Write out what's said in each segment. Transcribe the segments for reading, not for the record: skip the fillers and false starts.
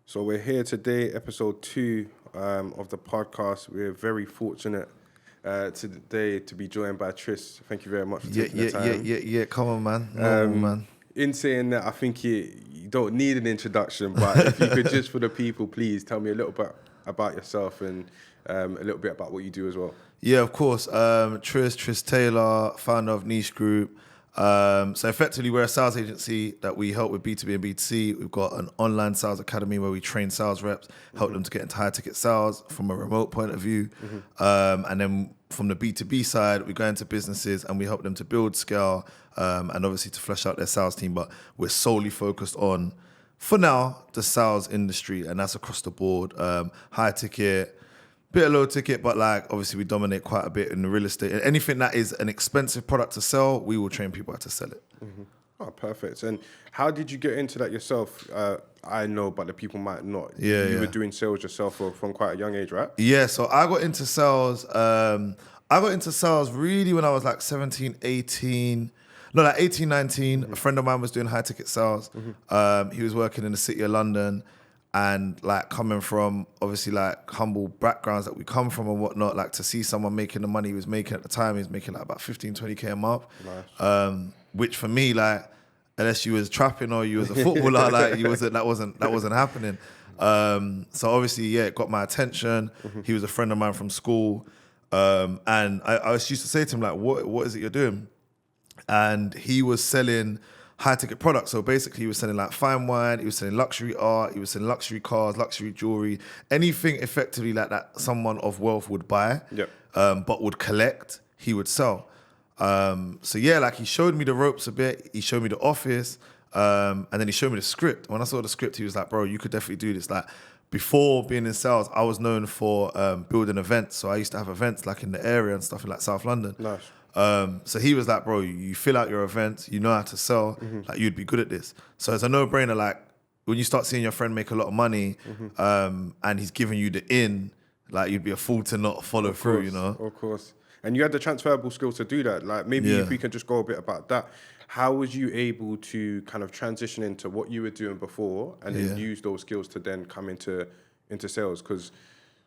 So we're here today, episode 2 of the podcast. We're very fortunate today to be joined by Trist. Thank you very much for taking the time. Yeah. Come on, man. Normal, man. In saying that, I think you don't need an introduction, but if you could just for the people, please tell me a little bit about yourself and a little bit about what you do as well. Yeah, of course. Trist Taylor, founder of Niche Group. So effectively, we're a sales agency that we help with B2B and B2C. We've got an online sales academy where we train sales reps, help them to get into high ticket sales from a remote point of view. And then from the B2B side, we go into businesses and we help them to build scale and obviously to flesh out their sales team. But we're solely focused on, for now, the sales industry, and that's across the board. High ticket, bit of low ticket, but like obviously we dominate quite a bit in the real estate. And anything that is an expensive product to sell, we will train people how to sell it. Oh, perfect. And how did you get into that yourself? I know, but the people might not. You were doing sales yourself from quite a young age, right? Yeah, so I got into sales. Really when I was like 17, 18. No, like 18, 19. A friend of mine was doing high ticket sales. He was working in the city of London. And like coming from obviously like humble backgrounds that we come from and whatnot, like to see someone making the money he was making at the time, he was making like about 15, 20K a month. Nice. Which for me, like, unless you was trapping or you was a footballer, like that wasn't happening. So obviously, yeah, it got my attention. He was a friend of mine from school. And I used to say to him, like, what is it you're doing? And he was selling high ticket products. So basically he was selling like fine wine, he was selling luxury art, he was selling luxury cars, luxury jewelry, anything effectively like that someone of wealth would buy, but would collect, he would sell. So yeah, like he showed me the ropes a bit, he showed me the office, and then he showed me the script. When I saw the script, he was like, bro, you could definitely do this. Like before being in sales, I was known for building events. So I used to have events like in the area and stuff in like South London. Nice. So he was like, bro, you fill out your events, you know how to sell, like you'd be good at this. So it's a no-brainer, like when you start seeing your friend make a lot of money and he's giving you the in, like you'd be a fool to not follow through, you know? Of course. And you had the transferable skills to do that. Like maybe if we can just go a bit about that. How was you able to kind of transition into what you were doing before and then use those skills to then come into sales? Because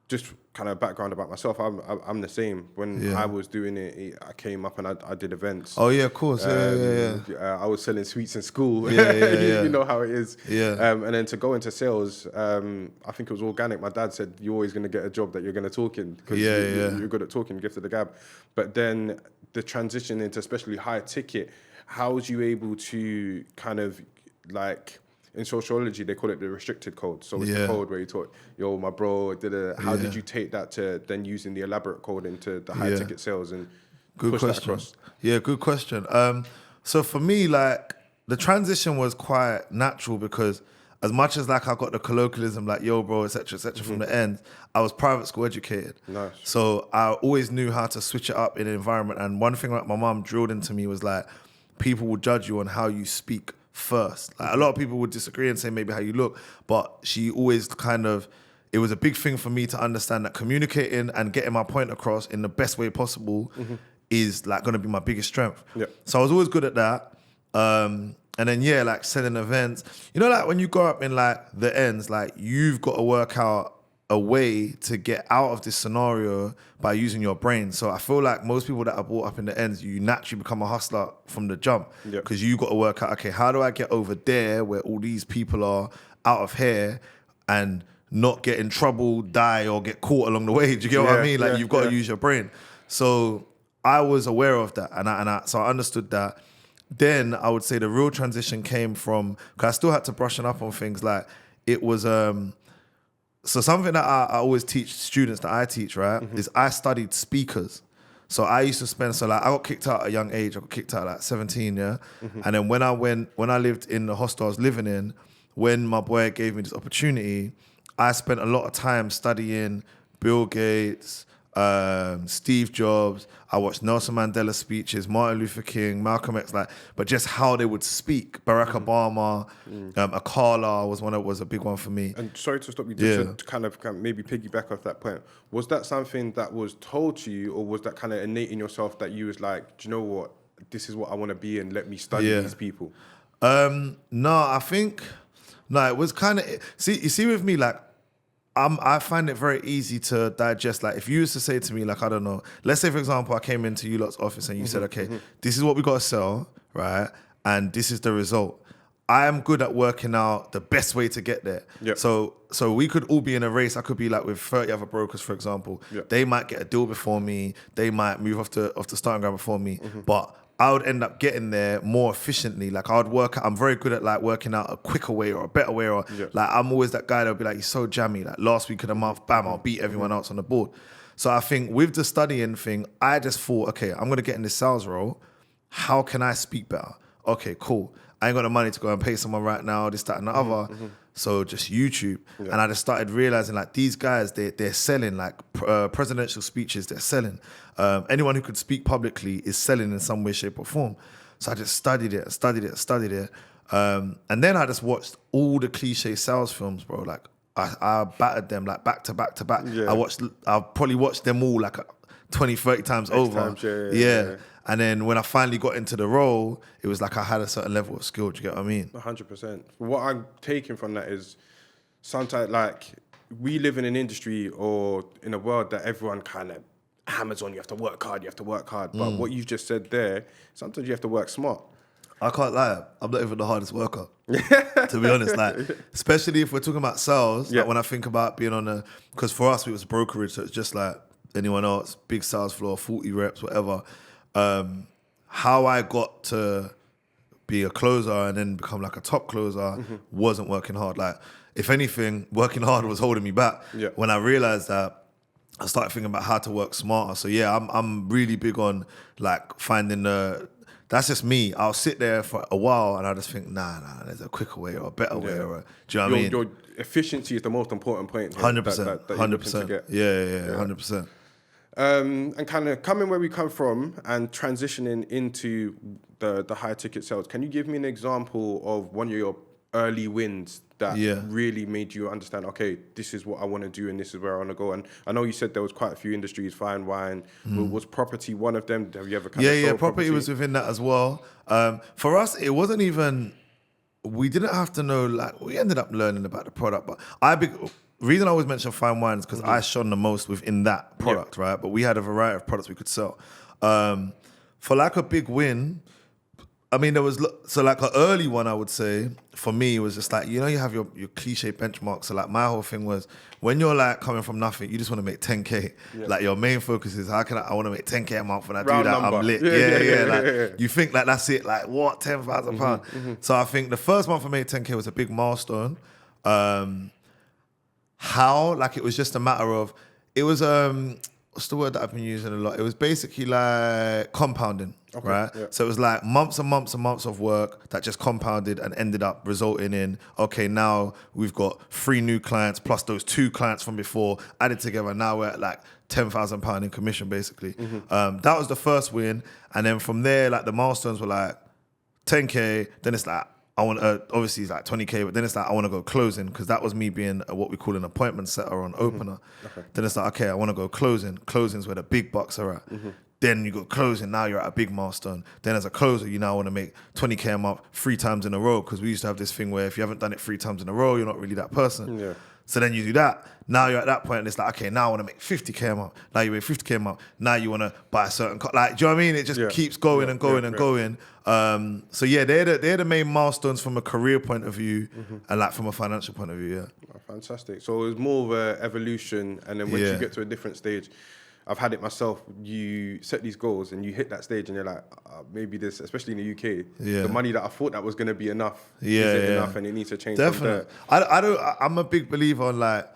just kind of background about myself, I'm the same. When I was doing it, I came up and I did events. Oh yeah, of course. I was selling sweets in school. You know how it is. And then to go into sales, I think it was organic. My dad said, you're always going to get a job that you're going to talk in because you're good at talking, gift of the gab. But then the transition into especially high ticket, how was you able to kind of like... In sociology, they call it the restricted code. So it's the code where you talk, yo, my bro, how did you take that to then using the elaborate code into the high ticket sales and push that across? Yeah, good question. So for me, like the transition was quite natural because as much as like I got the colloquialism like, yo, bro, et cetera, from the end, I was private school educated. Nice. So I always knew how to switch it up in an environment. And one thing like my mom drilled into me was like, people will judge you on how you speak first. Like a lot of people would disagree and say maybe how you look, but she always it was a big thing for me to understand that communicating and getting my point across in the best way possible is like going to be my biggest strength. So I was always good at that. And then like selling events, you know, like when you go up in like the ends, like you've got to work out a way to get out of this scenario by using your brain. So I feel like most people that are brought up in the ends, you naturally become a hustler from the jump because you got to work out, okay, how do I get over there where all these people are out of here and not get in trouble, die, or get caught along the way? Do you get what I mean? Like you've got to use your brain. So I was aware of that and so I understood that. Then I would say the real transition came from, because I still had to brushing up on things, like it was... So something that I always teach students that I teach, right, is I studied speakers. So I used to spend, I got kicked out at a young age. I got kicked out at like 17, And then when I lived in the hostel I was living in, when my boy gave me this opportunity, I spent a lot of time studying Bill Gates, Steve Jobs. I watched Nelson Mandela speeches, Martin Luther King, Malcolm X, but just how they would speak. Barack Obama, Akala was a big one for me. And sorry to stop you, just to kind of maybe piggyback off that point. Was that something that was told to you, or was that kind of innate in yourself that you was like, do you know what, this is what I want to be and let me study these people? No, I think No, it was kind of, you see with me, like, I find it very easy to digest. Like, if you used to say to me, like, I don't know, let's say, for example, I came into you lot's office and you said, okay, this is what we got to sell, right? And this is the result. I am good at working out the best way to get there. Yep. So we could all be in a race. I could be like with 30 other brokers, for example. Yep. They might get a deal before me. They might move off the starting ground before me. But I would end up getting there more efficiently. Like, I'm very good at like working out a quicker way or a better way. Or like, I'm always that guy that'll be like, you're so jammy. Like, last week of the month, bam, I'll beat everyone else on the board. So I think with the studying thing, I just thought, okay, I'm going to get in this sales role. How can I speak better? Okay, cool. I ain't got the money to go and pay someone right now, this, that, and the other. So just YouTube. Yeah. And I just started realizing, like, these guys, they're selling, like, presidential speeches, they're selling. Anyone who could speak publicly is selling in some way, shape, or form. So I just studied it. And then I just watched all the cliche sales films, bro. Like, I battered them, like, back to back to back. Yeah. I probably watched them all, like, 20, 30 times over. Yeah. And then when I finally got into the role, it was like I had a certain level of skill. Do you get what I mean? 100%. What I'm taking from that is sometimes, like, we live in an industry or in a world that everyone kind of hammers on. You have to work hard. But what you've just said there, sometimes you have to work smart. I can't lie. I'm not even the hardest worker, to be honest. Like, especially if we're talking about sales. Like, when I think about being on because for us, it was brokerage. So it's just like anyone else, big sales floor, 40 reps, whatever. How I got to be a closer and then become like a top closer wasn't working hard. Like, if anything, working hard was holding me back. Yeah. When I realized that, I started thinking about how to work smarter. So yeah, I'm really big on like finding that's just me. I'll sit there for a while and I just think, nah, there's a quicker way or a better way. Or do you know what I mean? Your efficiency is the most important point. 100%. 100%. Yeah, 100%. And kind of coming where we come from and transitioning into the high ticket sales, can you give me an example of one of your early wins that really made you understand, okay, this is what I want to do and this is where I want to go? And I know you said there was quite a few industries, fine wine. Was property one of them? Have you ever kind of sold property was within that as well. For us, it wasn't even, we didn't have to know, like, we ended up learning about the product, but reason I always mention fine wine is because I shone the most within that product, right? But we had a variety of products we could sell. For like a big win, I mean, there was, so like an early one, I would say, for me, was just like, you know, you have your cliche benchmark. So like my whole thing was, when you're like coming from nothing, you just want to make 10K. Yeah. Like your main focus is, how can I want to make 10K a month. When I do that, I'm lit. Like, you think like that's it, like what, £10,000? So I think the first month I made 10K was a big milestone. How? Like, it was just a matter of, it was, what's the word that I've been using a lot? It was basically like compounding, right? Yeah. So it was like months and months and months of work that just compounded and ended up resulting in, okay, now we've got 3 new clients plus those 2 clients from before added together. Now we're at like £10,000 in commission, basically. That was the first win. And then from there, like the milestones were like 10K, then it's like, I want obviously it's like 20K, but then it's like I want to go closing, because that was me being what we call an appointment setter on opener. Then it's like, okay, I want to go closing. Closing's where the big bucks are at. Then you go closing, now you're at a big milestone. Then as a closer, you now want to make 20K a month 3 times in a row, because we used to have this thing where if you haven't done it 3 times in a row, you're not really that person. Yeah. So then you do that. Now you're at that point and it's like, okay, now I want to make 50K a month. Now you make 50K a month. Now you want to buy a certain car. Like, do you know what I mean? It just keeps going and going and going. So yeah, they're the main milestones from a career point of view and like from a financial point of view, Oh, fantastic. So it was more of an evolution, and then once you get to a different stage, I've had it myself, you set these goals and you hit that stage and you're like, maybe this, especially in the UK, the money that I thought that was going to be enough, is it enough, and it needs to change. Definitely. I'm a big believer on like,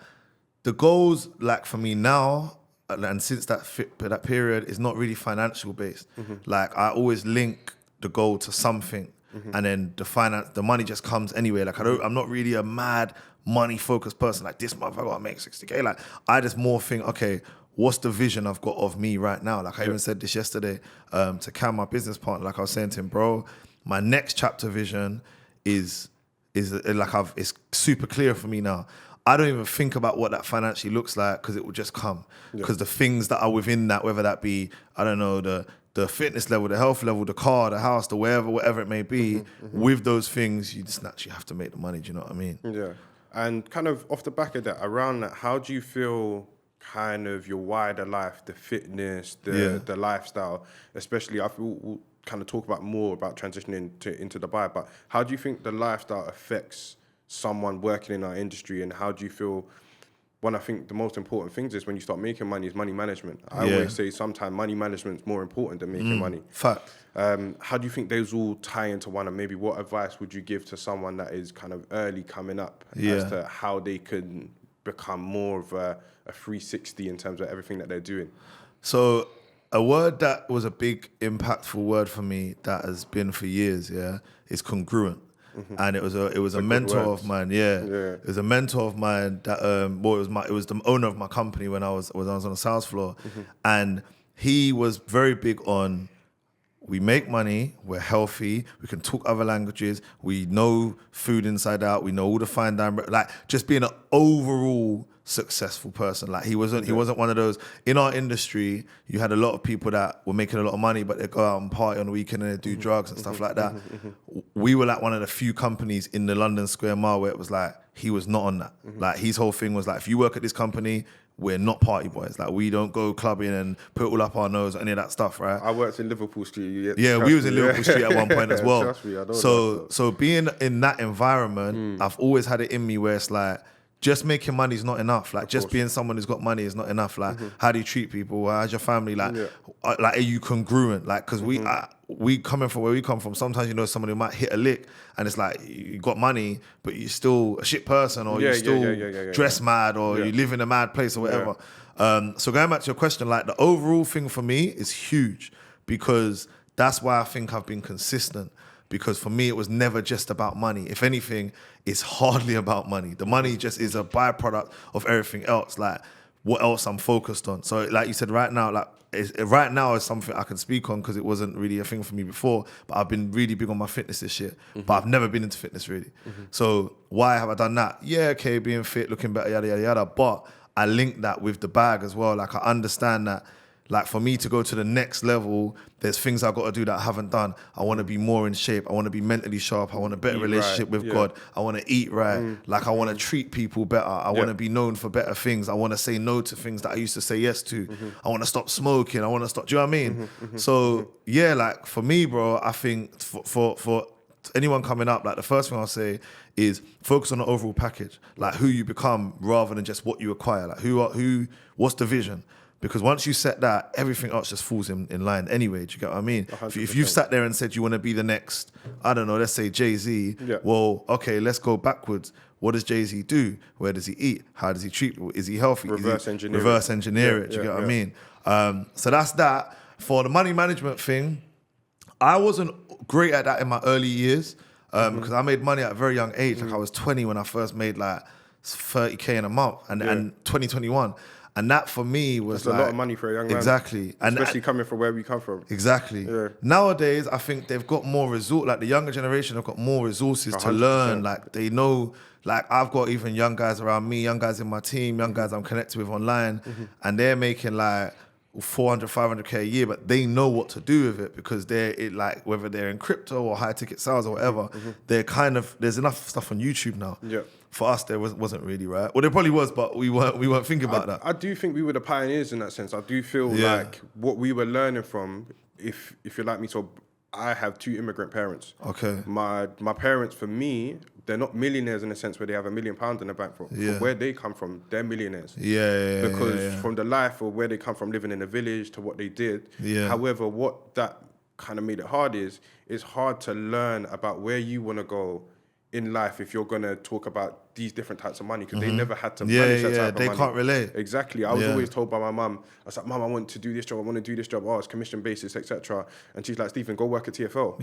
the goals, like for me now, and since that period, is not really financial based. Like I always link the goal to something, and then the money just comes anyway. Like I'm not really a mad money focused person. Like this month I gotta make 60K. Like I just more think, okay, what's the vision I've got of me right now? Like I even said this yesterday to Cam, my business partner. Like I was saying to him, bro, my next chapter vision is like it's super clear for me now. I don't even think about what that financially looks like, because it will just come. Because the things that are within that, whether that be, I don't know, the the fitness level, the health level, the car, the house, the whatever it may be, with those things, you just naturally have to make the money. Do you know what I mean? Yeah. And kind of off the back of that, around that, how do you feel kind of your wider life, the fitness, the lifestyle, especially, I feel we'll kind of talk about more about transitioning into Dubai, but how do you think the lifestyle affects someone working in our industry, and how do you feel? One, I think the most important things is when you start making money is money management. I always say sometimes money management is more important than making money. Fact. How do you think those all tie into one? And maybe what advice would you give to someone that is kind of early coming up as to how they can become more of a 360 in terms of everything that they're doing? So a word that was a big impactful word for me that has been for years, is congruent. And it was a mentor of mine. It was a mentor of mine that it was the owner of my company when I was on the sales floor, and he was very big on, we make money, we're healthy, we can talk other languages, we know food inside out, we know all the fine dine, like just being an overall successful person. Like he wasn't one of those. In our industry, you had a lot of people that were making a lot of money, but they go out and party on the weekend and they do drugs and stuff like that. We were like one of the few companies in the London Square Mile where it was like, he was not on that. Like his whole thing was like, if you work at this company, we're not party boys. Like we don't go clubbing and put all up our nose, any of that stuff, right? I worked in Liverpool Street. Yeah, we was in Liverpool Street at one point as well. Trust me, I know so being in that environment, I've always had it in me where it's like, just making money is not enough. Like just being someone who's got money is not enough. Like how do you treat people? How's your family? Like, like are you congruent? Like, because we coming from where we come from, sometimes you know someone who might hit a lick and it's like you got money, but you're still a shit person, or you still dress mad, or you live in a mad place or whatever. So going back to your question, like the overall thing for me is huge, because that's why I think I've been consistent. Because for me, it was never just about money. If anything, it's hardly about money. The money just is a byproduct of everything else. Like what else I'm focused on. So like you said, right now is something I can speak on because it wasn't really a thing for me before. But I've been really big on my fitness this year. But I've never been into fitness really. So why have I done that? Yeah, okay, being fit, looking better, yada, yada, yada. But I link that with the bag as well. Like I understand that. Like for me to go to the next level, there's things I've got to do that I haven't done. I want to be more in shape. I want to be mentally sharp. I want a better relationship with God. I want to eat right. Like I want to treat people better. I want to be known for better things. I want to say no to things that I used to say yes to. I want to stop smoking. I want to stop, do you know what I mean? So yeah, like for me, bro, I think for anyone coming up, like the first thing I'll say is focus on the overall package. Like who you become rather than just what you acquire. Like what's the vision? Because once you set that, everything else just falls in line anyway. Do you get what I mean? 100%. If you've sat there and said you want to be the next, I don't know, let's say Jay-Z, well, okay, let's go backwards. What does Jay-Z do? Where does he eat? How does he treat people? Is he healthy? Reverse engineer it. Do you get what I mean? So that's that. For the money management thing, I wasn't great at that in my early years because I made money at a very young age. Like I was 20 when I first made like 30K in a month and 2021. And that for me was a lot of money for a young man. Exactly. Especially coming from where we come from. Exactly. Yeah. Nowadays, I think they've got more like the younger generation have got more resources 100%. To learn. Like they know, like I've got even young guys around me, young guys in my team, young guys I'm connected with online, and they're making like 400, 500K a year, but they know what to do with it because like whether they're in crypto or high ticket sales or whatever, they're kind of, there's enough stuff on YouTube now. Yeah. For us, there wasn't really, right? Well, there probably was, but we weren't thinking about that. I do think we were the pioneers in that sense. I do feel like what we were learning from, if you're like me, so I have 2 immigrant parents. Okay. My parents, for me, they're not millionaires in the sense where they have £1 million in the bank. From where they come from, they're millionaires. Because from the life of where they come from, living in a village to what they did. Yeah. However, what that kind of made it hard is, it's hard to learn about where you want to go in life if you're going to talk about these different types of money, because they never had to manage that type of money. They can't relate. Exactly. I was always told by my mum, I was like, Mum, I want to do this job, I want to do this job, oh, it's commission basis, etc. And she's like, Stephen, go work at TFL.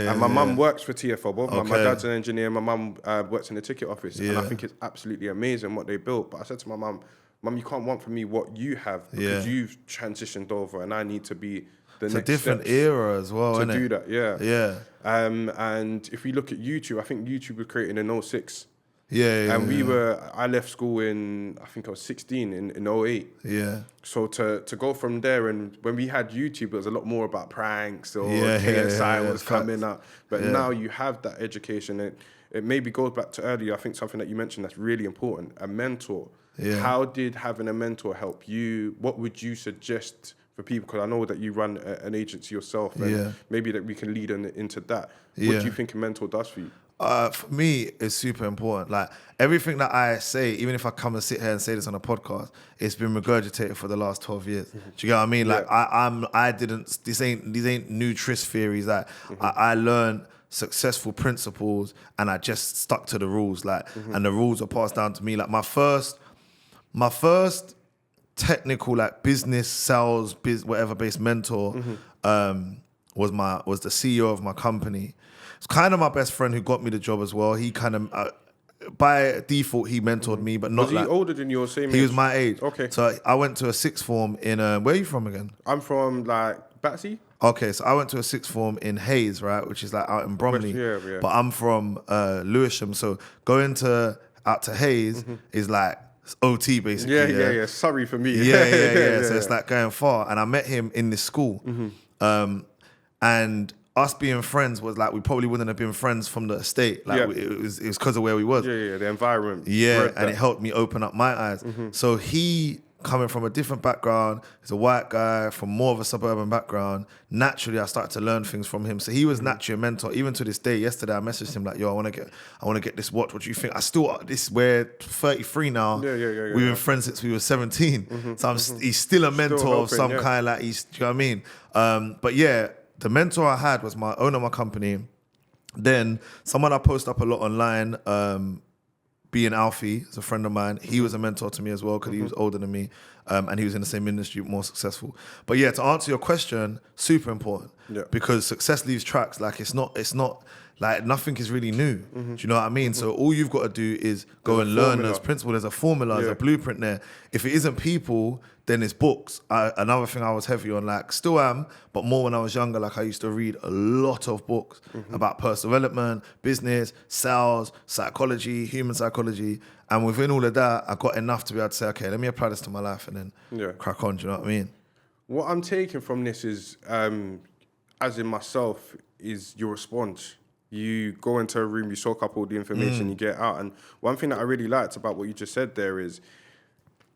And my mum works for TFL. Both my dad's an engineer, my mum works in the ticket office. And I think it's absolutely amazing what they built. But I said to my mum, you can't want from me what you have, because you've transitioned over and I need to be it's a different era as well, to do that, And if we look at YouTube, I think YouTube was created in 2006. And I left school I think I was 16 in 08. Yeah. So to go from there, and when we had YouTube, it was a lot more about pranks or KSI was coming up. But now you have that education. It maybe goes back to earlier, I think something that you mentioned that's really important, a mentor. Yeah. How did having a mentor help you? What would you suggest for people? Because I know that you run an agency yourself, and maybe that we can lead into that. What do you think a mentor does for you? For me, it's super important. Like everything that I say, even if I come and sit here and say this on a podcast, it's been regurgitated for the last 12 years. Do you get what I mean? Like these ain't new Trist theories. Like I learned successful principles and I just stuck to the rules. Like, and the rules are passed down to me. Like my first technical, like business, sales, whatever based mentor, was the CEO of my company. It's kind of my best friend who got me the job as well. He kind of, by default, he mentored me, but not was he older than you or same age? He was my age. Okay. So I went to a sixth form in, where are you from again? I'm from like Battersea. Okay, so I went to a sixth form in Hayes, right, which is like out in Bromley. Yeah. But I'm from Lewisham, so going out to Hayes is like OT basically. Yeah. Sorry for me. Yeah. So it's like going far. And I met him in this school. And us being friends was like, we probably wouldn't have been friends from the estate. Like it was because of where we was. Yeah, the environment. Yeah, and it helped me open up my eyes. So he, coming from a different background, he's a white guy from more of a suburban background. Naturally, I started to learn things from him. So he was naturally a mentor. Even to this day, yesterday I messaged him like, "Yo, I want to get this watch. What do you think?" We're 33 now. We've been friends since we were 17. So he's still a mentor of some kind. Like do you know what I mean? But yeah, the mentor I had was my owner of my company. Then someone I post up a lot online, being Alfie, is a friend of mine. He was a mentor to me as well because he was older than me, and he was in the same industry, more successful. But yeah, to answer your question, super important because success leaves tracks. Like it's not like nothing is really new. Do you know what I mean? So all you've got to do is go and learn those principles. There's a formula, there's a blueprint there. If it isn't people, then it's books. Another thing I was heavy on, like still am, but more when I was younger, like I used to read a lot of books about personal development, business, sales, psychology, human psychology. And within all of that, I got enough to be able to say, okay, let me apply this to my life and then crack on. Do you know what I mean? What I'm taking from this is, as in myself, is your response. You go into a room, you soak up all the information, you get out. And one thing that I really liked about what you just said there is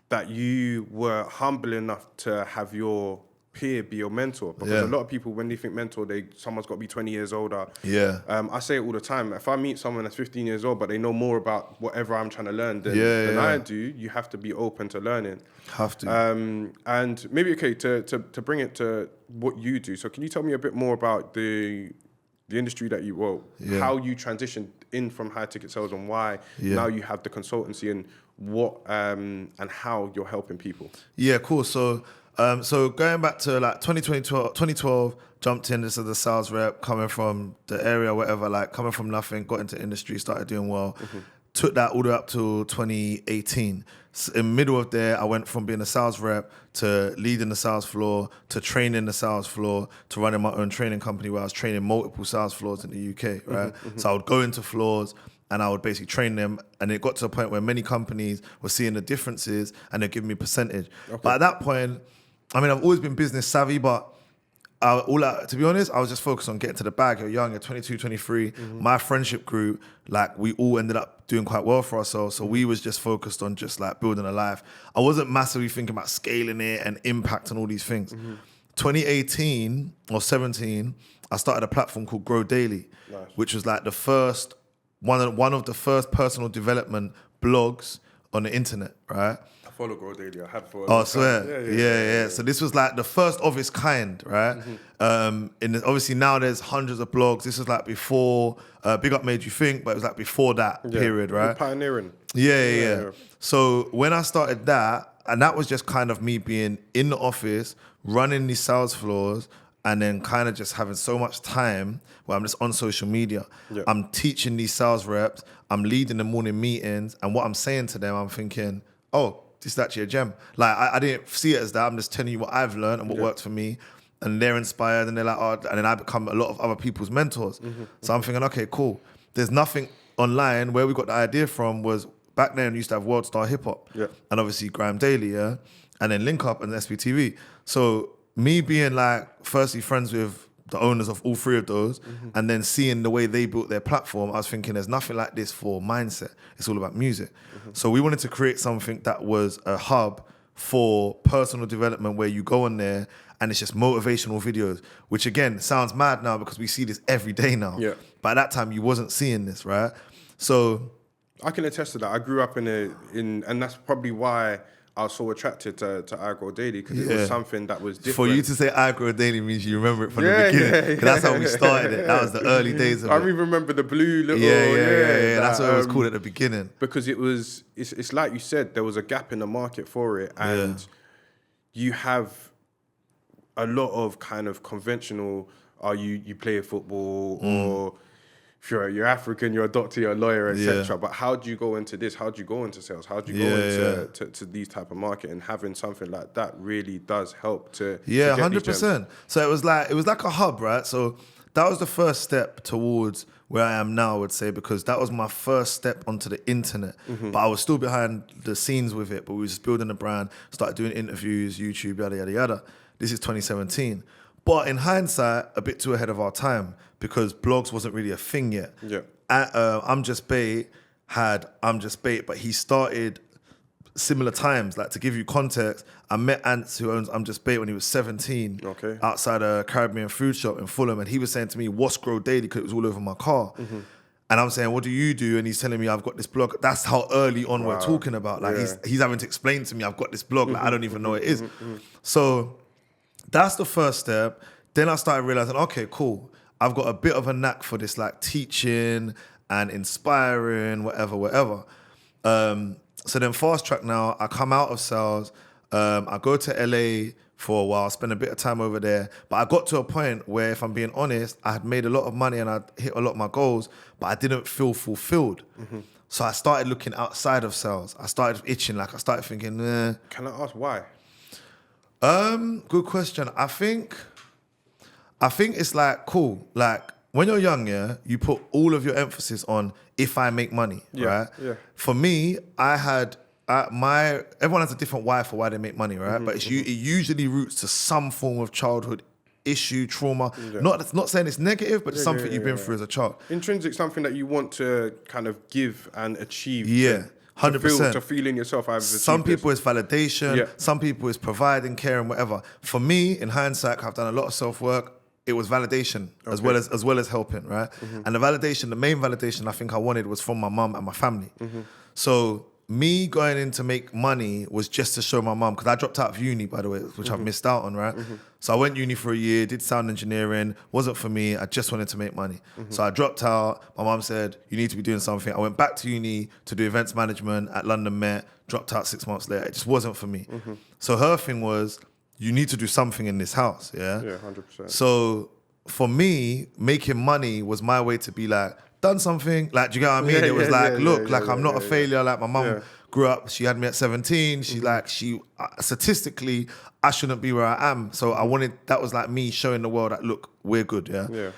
that you were humble enough to have your peer be your mentor. Because a lot of people, when they think mentor, someone's got to be 20 years older. Yeah. I say it all the time. If I meet someone that's 15 years old, but they know more about whatever I'm trying to learn than I do, you have to be open to learning. Have to. And maybe, okay, to bring it to what you do. So can you tell me a bit more about the industry that how you transitioned in from high ticket sales and why now you have the consultancy and what and how you're helping people? Yeah, cool. So going back to like 2012, jumped in as a sales rep, coming from the area, whatever, like coming from nothing, got into industry, started doing well. Took that all the way up to 2018. So in the middle of there, I went from being a sales rep to leading the sales floor, to training the sales floor, to running my own training company where I was training multiple sales floors in the UK, right? So I would go into floors and I would basically train them. And it got to a point where many companies were seeing the differences and they're giving me percentage. But at that point, I mean, I've always been business savvy, but to be honest, I was just focused on getting to the bag. You're young, you're 22, 23. My friendship group, like we all ended up doing quite well for ourselves. So we was just focused on just like building a life. I wasn't massively thinking about scaling it and impact and all these things. 2018 or 17, I started a platform called Grow Daily, which was like the first, one of the first personal development blogs on the internet, right? I follow Grow Daily. I have for I swear. Yeah. So this was like the first of its kind, right? Obviously now there's hundreds of blogs. This was like before Big Up Made You Think, but it was like before that period, right? Pioneering. Yeah. So when I started that, and that was just kind of me being in the office, running these sales floors, and then kind of just having so much time where I'm just on social media. I'm teaching these sales reps, I'm leading the morning meetings, and what I'm saying to them, I'm thinking, oh, this is actually a gem. Like, I didn't see it as that. I'm just telling you what I've learned and what works for me. And they're inspired, and they're like, oh, and then I become a lot of other people's mentors. So I'm thinking, okay, cool. There's nothing online, where we got the idea from was back then we used to have World Star Hip Hop. Yeah. And obviously Grime Daily, yeah? And then Link Up and SBTV. So me being like, firstly friends with the owners of all three of those, and then seeing the way they built their platform, I was thinking there's nothing like this for mindset. It's all about music. So we wanted to create something that was a hub for personal development where you go on there and it's just motivational videos, which again sounds mad now because we see this every day now. Yeah. But at that time you wasn't seeing this, right? So I can attest to that. I grew up and that's probably why I was so attracted to iGrow Daily, because it was something that was different. For you to say iGrow Daily means you remember it from the beginning. Because that's how we started it. That was the early days of it. I even remember the blue little... Yeah. That's what it was called at the beginning. Because it's like you said, there was a gap in the market for it, and you have a lot of kind of conventional, you play football, or if you're African, you're a doctor, you're a lawyer, etc. Yeah. But how do you go into this? How do you go into sales? How do you go into to these type of market? And having something like that really does help to 100%. So it was like a hub, right? So that was the first step towards where I am now, I would say, because that was my first step onto the internet. But I was still behind the scenes with it. But we were just building a brand, started doing interviews, YouTube, yada yada yada. This is 2017. But in hindsight, a bit too ahead of our time because blogs wasn't really a thing yet. Yeah. I'm Just Bait had I'm Just Bait, but he started similar times. Like, to give you context, I met Ants, who owns I'm Just Bait, when he was 17, outside a Caribbean food shop in Fulham, and he was saying to me, "What's Grow Daily?" because it was all over my car. And I'm saying, "What do you do?" And he's telling me, "I've got this blog." That's how early on we're talking about. Like, he's having to explain to me, "I've got this blog." Like, I don't even know what it is. So that's the first step. Then I started realizing, okay, cool. I've got a bit of a knack for this, like teaching and inspiring, whatever. So then fast track now, I come out of sales. I go to LA for a while, spend a bit of time over there. But I got to a point where, if I'm being honest, I had made a lot of money and I'd hit a lot of my goals, but I didn't feel fulfilled. So I started looking outside of sales. I started itching, like I started thinking, Can I ask why? Good question. I think it's like, cool. Like, when you're young, you put all of your emphasis on if I make money, right? Yeah. For me, I had everyone has a different why for why they make money, right? But it usually roots to some form of childhood issue, trauma. Not saying it's negative, but it's something you've been through as a child. Intrinsic, something that you want to kind of give and achieve. 100%. To feel in yourself. Some people it's validation. Some people it's providing, caring, whatever. For me, in hindsight, I've done a lot of self-work. It was validation as well as helping, right? And the main validation I think I wanted was from my mum and my family. So me going in to make money was just to show my mum, because I dropped out of uni, by the way, which I've missed out on, right? So I went uni for a year, did sound engineering, wasn't for me. I just wanted to make money. So I dropped out. My mum said, "You need to be doing something." I went back to uni to do events management at London Met, dropped out 6 months later. It just wasn't for me. So her thing was, you need to do something in this house, Yeah, 100%. So for me, making money was my way to be like, done something. Like, do you get what I mean? It was I'm not a failure. Like, my mum grew up, she had me at 17. Statistically, I shouldn't be where I am. So that was like me showing the world that, look, we're good, yeah?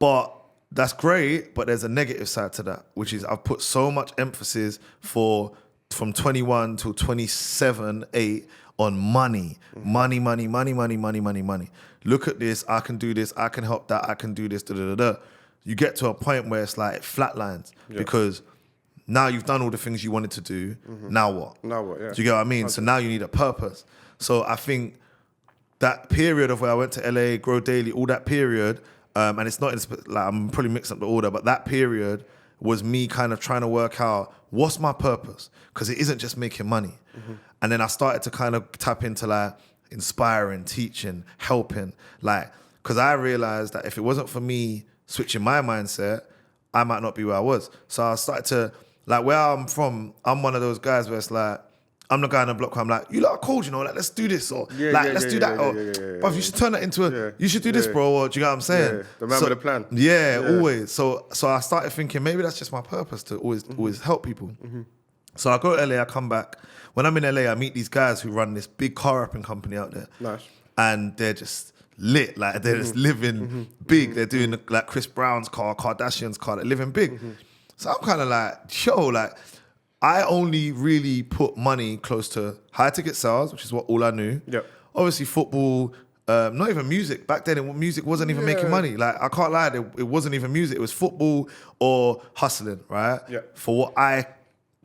But that's great, but there's a negative side to that, which is I've put so much emphasis from 21 till 27, 8 on money. Money. Look at this, I can do this, I can help that, I can do this, You get to a point where it's like it flatlines because now you've done all the things you wanted to do. Now what? Do you get what I mean? So now you need a purpose. So I think that period of where I went to LA, Grow Daily, all that period, and it's not, like, I'm probably mixing up the order, but that period was me kind of trying to work out what's my purpose, because it isn't just making money. And then I started to kind of tap into like inspiring, teaching, helping, like, because I realized that if it wasn't for me switching my mindset, I might not be where I was. So I started to, like, where I'm from, I'm one of those guys where it's like, I'm the guy in the block where I'm like, you lot are cool, you know, like, let's do this, or let's do that, or you should turn that into you should do this, bro, or do you know what I'm saying? The man with a plan. Always. So I started thinking maybe that's just my purpose, to always help people. So I go to LA, I come back. When I'm in LA, I meet these guys who run this big car wrapping company out there. Nice. And they're just lit, like they're just living big. They're doing like Chris Brown's car, Kardashian's car, they're living big. So I'm kind of like, yo, like, I only really put money close to high ticket sales, which is all I knew. Yep. Obviously football, not even music. Back then, music wasn't even making money. Like, I can't lie, it wasn't even music. It was football or hustling, right? Yeah. For what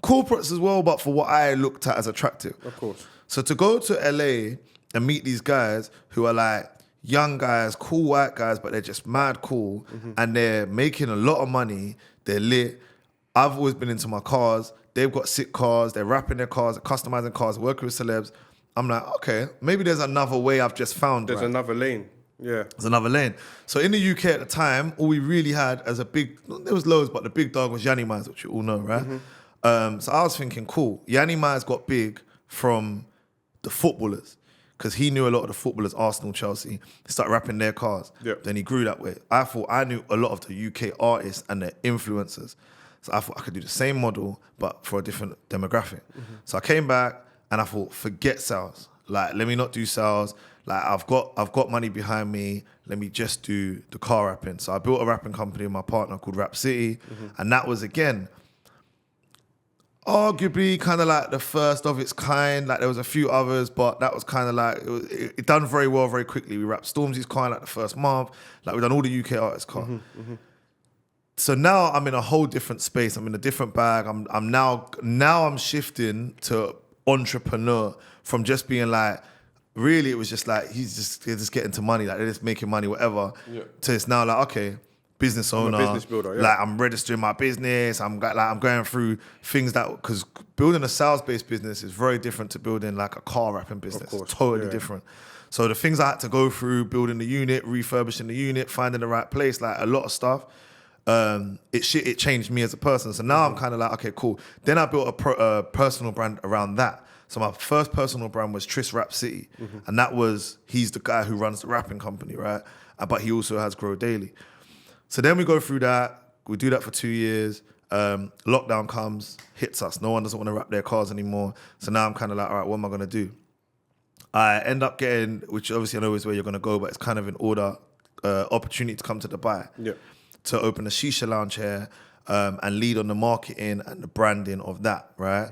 corporates as well, but for what I looked at as attractive. Of course. So to go to LA and meet these guys who are like young guys, cool white guys, but they're just mad cool, and they're making a lot of money, they're lit. I've always been into my cars. They've got sick cars. They're wrapping their cars, customizing cars, working with celebs. I'm like, okay, maybe there's another way I've just found. There's another lane. Yeah. There's another lane. So in the UK at the time, all we really had as a big, there was loads, but the big dog was Yanni Maz, which you all know, right? So I was thinking, cool. Yanni Maz got big from the footballers because he knew a lot of the footballers, Arsenal, Chelsea. He started rapping their cars. Yep. Then he grew that way. I thought I knew a lot of the UK artists and their influencers. So I thought I could do the same model, but for a different demographic. So I came back and I thought, forget sales. Like, let me not do sales. Like, I've got money behind me. Let me just do the car rapping. So I built a rapping company with my partner called Rap City. And that was, again, arguably kind of like the first of its kind. Like, there was a few others, but that was kind of like, it done very well very quickly. We rapped Stormzy's car in like the first month. Like, we've done all the UK artists' car. So now I'm in a whole different space. I'm in a different bag. I'm now shifting to entrepreneur from just being like, really it was just like, they're just getting to money, like they're just making money, whatever. Yeah. To it's now like, okay, business owner. I'm a business builder, Like, I'm registering my business. I'm going through things that, because building a sales-based business is very different to building like a car wrapping business. It's totally different. So the things I had to go through, building the unit, refurbishing the unit, finding the right place, like a lot of stuff, it changed me as a person. So now I'm kind of like, okay, cool. Then I built a personal brand around that. So my first personal brand was Trist Rap City. And that was, he's the guy who runs the rapping company, right? But he also has Grow Daily. So then we go through that. We do that for 2 years. Lockdown comes, hits us. No one doesn't want to rap their cars anymore. So now I'm kind of like, all right, what am I going to do? I end up getting, which obviously I know is where you're going to go, but it's kind of in order, opportunity to come to Dubai. Yeah. To open a shisha lounge here and lead on the marketing and the branding of that, right?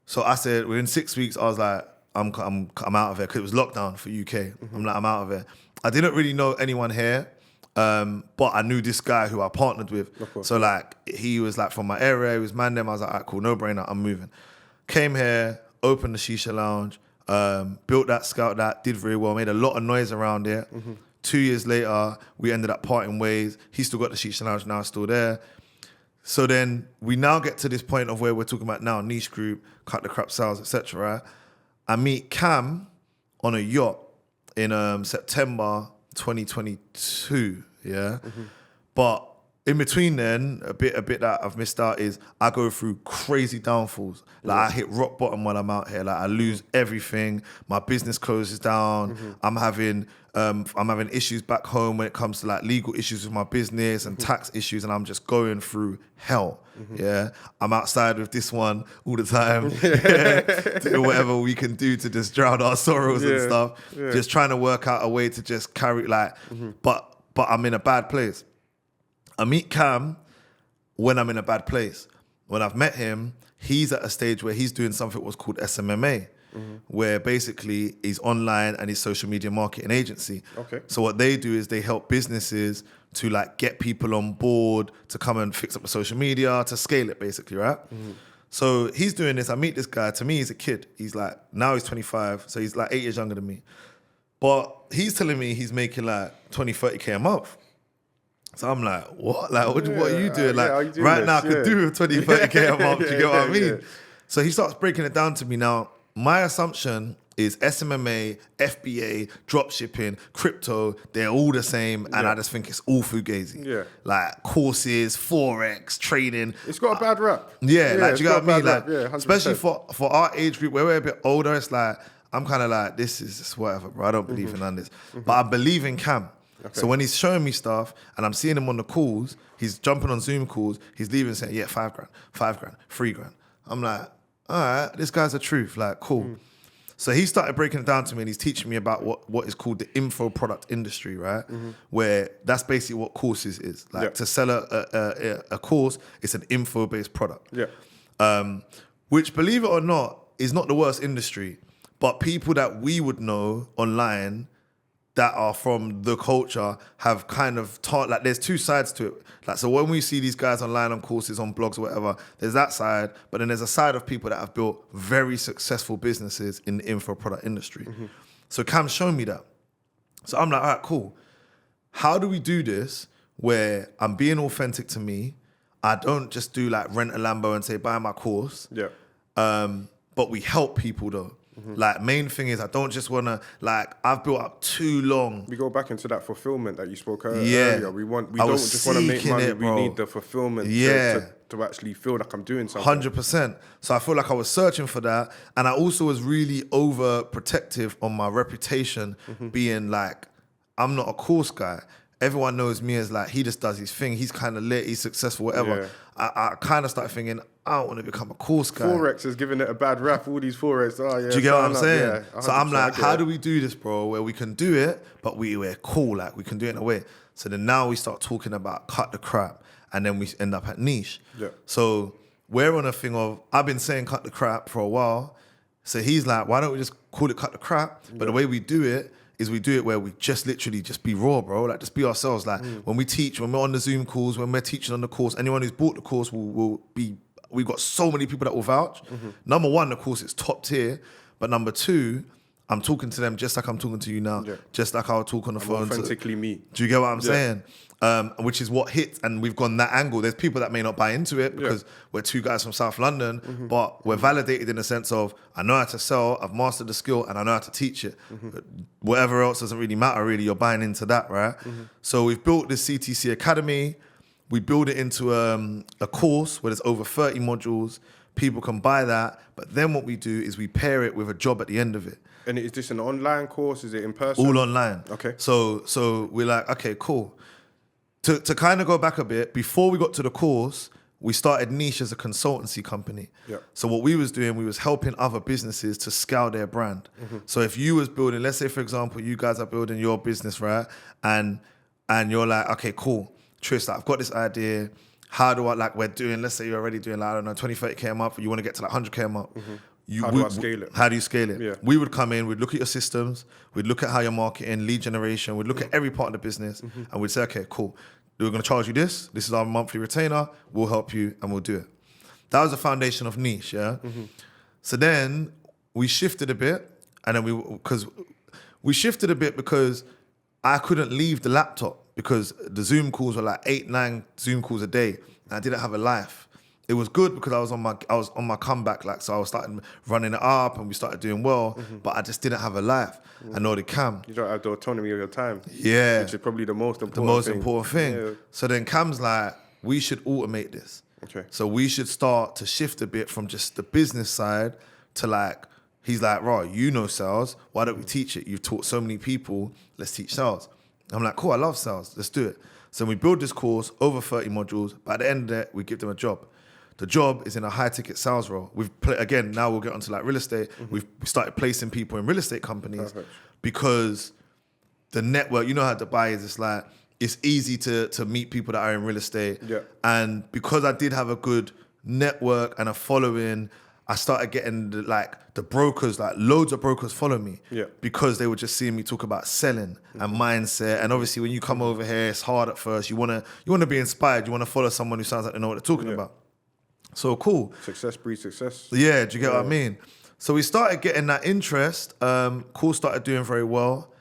So I said, within 6 weeks, I was like, I'm out of here, because it was lockdown for UK. I'm like, I'm out of here. I didn't really know anyone here, but I knew this guy who I partnered with. So like, he was like from my area, he was man them. I was like, all right, cool, no brainer, I'm moving. Came here, opened the shisha lounge, built that, scout that, did very well, made a lot of noise around it. 2 years later, we ended up parting ways. He still got the shisha lounge, now it's still there. So then we now get to this point of where we're talking about now, niche group, cut the crap sales, etc. Right? I meet Cam on a yacht in September 2022, yeah? But in between then, a bit that I've missed out is I go through crazy downfalls. Like, I hit rock bottom when I'm out here. Like, I lose everything. My business closes down. I'm having issues back home when it comes to like legal issues with my business and tax issues, and I'm just going through hell. Yeah, I'm outside with this one all the time, doing whatever we can do to just drown our sorrows and stuff. Just trying to work out a way to just carry but I'm in a bad place. I meet Cam when I'm in a bad place. When I've met him, he's at a stage where he's doing something what's called SMMA, where basically he's online and he's social media marketing agency. So what they do is they help businesses to like get people on board to come and fix up the social media, to scale it basically, right? So he's doing this. I meet this guy. To me, he's a kid. He's like, now he's 25, so he's like 8 years younger than me. But he's telling me he's making like 20, 30K a month. So I'm like, what? Like, what are you doing? Like, are you doing right this? Now I could do 20, 30K a month. Do you get what I mean? So he starts breaking it down to me. Now, my assumption is SMMA, FBA, dropshipping, crypto, they're all the same. And I just think it's all fugazi. Like, courses, Forex, trading. It's got a bad rap. Like, do you get what I mean? Like, especially for our age group, where we're a bit older, it's like, I'm kind of like, this is just whatever, bro. I don't believe in none of this. But I believe in Cam. So when he's showing me stuff and I'm seeing him on the calls, he's jumping on Zoom calls, he's leaving saying, $5 grand, $3 grand. I'm like, all right, this guy's the truth, like, cool. So he started breaking it down to me, and he's teaching me about what is called the info product industry, right? Where that's basically what courses is. Like to sell a course, it's an info-based product. Which, believe it or not, is not the worst industry. But people that we would know online that are from the culture have kind of taught, like there's two sides to it. Like, so when we see these guys online on courses, on blogs or whatever, there's that side, but then there's a side of people that have built very successful businesses in the info product industry. So Cam's shown me that. So I'm like, all right, cool. How do we do this where I'm being authentic to me? I don't just do like rent a Lambo and say, buy my course. But we help people though. Like, main thing is I don't just want to, like, I've built up too long. We go back into that fulfillment that you spoke earlier. We don't just want to make money. We need the fulfillment to actually feel like I'm doing something. 100%. So I feel like I was searching for that. And I also was really overprotective on my reputation, being like, I'm not a course guy. Everyone knows me as like, he just does his thing. He's kind of lit, he's successful, whatever. I kind of started thinking, I don't want to become a course guy. Forex is giving it a bad rap, all these Forex. Do you get what I'm saying? So I'm like, how do we do this, bro? Where we can do it, but we're cool, like we can do it in a way. So then now we start talking about cut the crap, and then we end up at niche. So we're on a thing of, I've been saying cut the crap for a while. So he's like, why don't we just call it cut the crap? But the way we do it is we do it where we just literally just be raw, bro. Like, just be ourselves. Like, when we teach, when we're on the Zoom calls, when we're teaching on the course, anyone who's bought the course will be, we've got so many people that will vouch. Number one, the course is top tier. But number two, I'm talking to them just like I'm talking to you now. Just like I'll talk on the phone. Authentically me. Do you get what I'm saying? Which is what hits, and we've gone that angle. There's people that may not buy into it because we're two guys from South London, but we're validated in the sense of, I know how to sell, I've mastered the skill, and I know how to teach it. But whatever else doesn't really matter, really. You're buying into that, right? So we've built this CTC Academy. We build it into a course where there's over 30 modules. People can buy that. But then what we do is we pair it with a job at the end of it. And is this an online course? Is it in person? All online. Okay. So we're like, okay, cool. To kind of go back a bit, before we got to the course, we started Niche as a consultancy company. So what we was doing, we was helping other businesses to scale their brand. So if you was building, let's say, for example, you guys are building your business, right? And you're like, okay, cool. Trist, I've got this idea. How do I, like, we're doing, let's say you're already doing, like, I don't know, 20, 30K a month, or you want to get to like 100K a month. How do I scale it? How do you scale it? We would come in, we'd look at your systems, we'd look at how you're marketing, lead generation, we'd look at every part of the business, and we'd say, okay, cool. We're going to charge you this. This is our monthly retainer. We'll help you, and we'll do it. That was the foundation of Niche, yeah? So then we shifted a bit, and then we shifted a bit because I couldn't leave the laptop because the Zoom calls were like 8, 9 Zoom calls a day, and I didn't have a life. It was good because I was on my comeback, like, so I was starting running it up and we started doing well, but I just didn't have a life. I know the Cam. You don't have the autonomy of your time. Yeah. Which is probably the most important thing. Yeah. So then Cam's like, we should automate this. Okay. So we should start to shift a bit from just the business side to, like, he's like, right, you know sales, why don't we teach it? You've taught so many people, let's teach sales. I'm like, cool, I love sales, let's do it. So we build this course, over 30 modules, but at the end of it, we give them a job. The job is in a high-ticket sales role. Again, now we'll get onto like real estate. We started placing people in real estate companies because the network, you know how Dubai is, it's easy to meet people that are in real estate. And because I did have a good network and a following, I started getting the brokers, like loads of brokers follow me because they were just seeing me talk about selling and mindset. And obviously when you come over here, it's hard at first. You wanna be inspired. You want to follow someone who sounds like they know what they're talking about. So cool. Success breeds success. Yeah, do you get what I mean? So we started getting that interest. Course started doing very well.